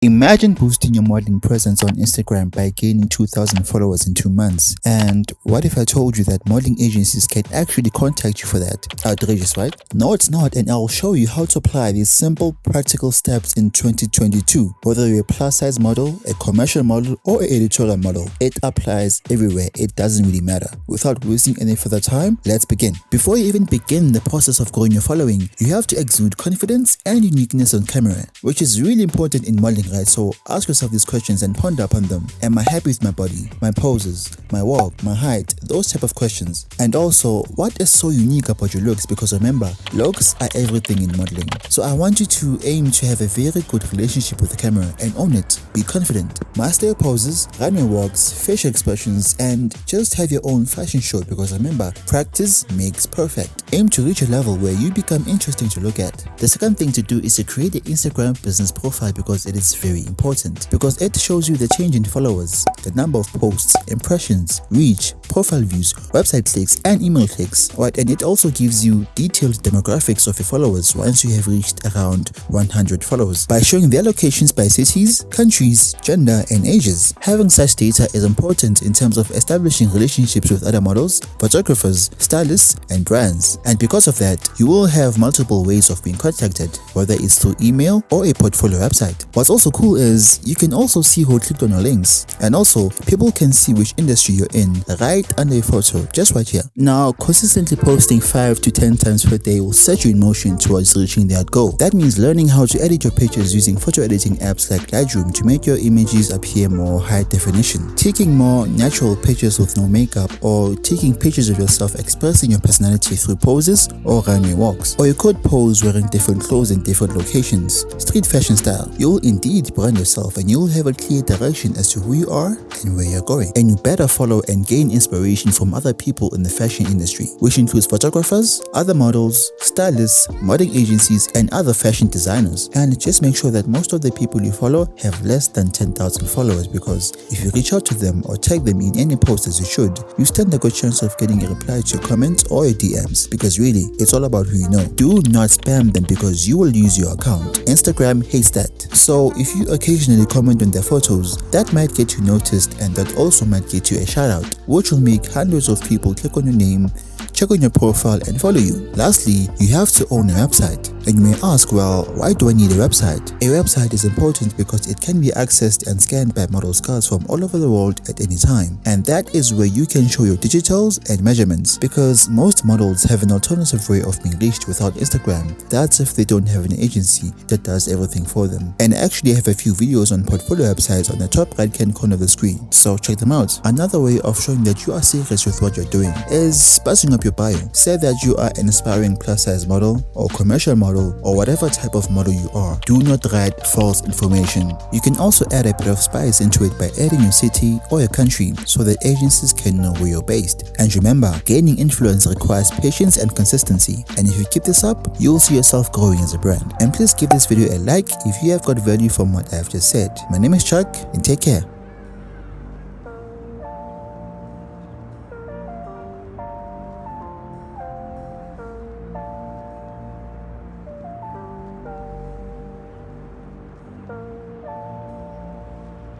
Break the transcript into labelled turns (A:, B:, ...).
A: Imagine boosting your modeling presence on Instagram by gaining 2,000 followers in 2 months. And what if I told you that modeling agencies can actually contact you for that? Outrageous, right? No, it's not, and I'll show you how to apply these simple, practical steps in 2022. Whether you're a plus-size model, a commercial model, or an editorial model, it applies everywhere. It doesn't really matter. Without wasting any further time, let's begin. Before you even begin the process of growing your following, you have to exude confidence and uniqueness on camera, which is really important in modeling. Right, so ask yourself these questions and ponder upon them. Am I happy with my body, my poses, my walk, my height, those type of questions? And also, what is so unique about your looks? Because remember, looks are everything in modeling. So I want you to aim to have a very good relationship with the camera and own it. Be confident. Master your poses, runway walks, facial expressions, and just have your own fashion show, because remember, practice makes perfect. Aim to reach a level where you become interesting to look at. The second thing to do is to create an Instagram business profile, because it is very important, because it shows you the change in followers, the number of posts, impressions, reach, profile views, website clicks, and email clicks, right? And it also gives you detailed demographics of your followers once you have reached around 100 followers by showing their locations by cities, countries, gender, and ages. Having such data is important in terms of establishing relationships with other models, photographers, stylists, and brands. And because of that, you will have multiple ways of being contacted, whether it's through email or a portfolio website. What's also cool is you can also see who clicked on your links, and also people can see which industry you're in right under your photo, just right here. Now, consistently posting 5 to 10 times per day will set you in motion towards reaching that goal. That means learning how to edit your pictures using photo editing apps like Lightroom to make your images appear more high definition, taking more natural pictures with no makeup, or taking pictures of yourself expressing your personality through poses or runway walks. Or you could pose wearing different clothes in different locations, street fashion style. You'll indeed brand yourself, and you'll have a clear direction as to who you are and where you're going. And you better follow and gain inspiration from other people in the fashion industry, which includes photographers, other models, stylists, modeling agencies, and other fashion designers. And just make sure that most of the people you follow have less than 10,000 followers, because if you reach out to them or tag them in any post as you should, you stand a good chance of getting a reply to your comments or your DMs, because really, it's all about who you know. Do not spam them, because you will lose your account. Instagram hates that. So if you occasionally comment on their photos, that might get you noticed, and that also might get you a shout out, which will make hundreds of people click on your name, check on your profile, and follow you. Lastly, you have to own a website. And you may ask, well, why do I need a website? A website is important because it can be accessed and scanned by model scouts from all over the world at any time. And that is where you can show your digitals and measurements, because most models have an alternative way of being reached without Instagram. That's if they don't have an agency that does everything for them. And I actually have a few videos on portfolio websites on the top right hand corner of the screen, so check them out. Another way of showing that you are serious with what you're doing is spicing up your bio. Say that you are an aspiring plus size model or commercial model, or whatever type of model you are. Do not write false information. You can also add a bit of spice into it by adding your city or your country, so that agencies can know where you're based. And remember, gaining influence requires patience and consistency, and if you keep this up, you'll see yourself growing as a brand. And please give this video a like if you have got value from what I've just said. My name is Chuck, and take care.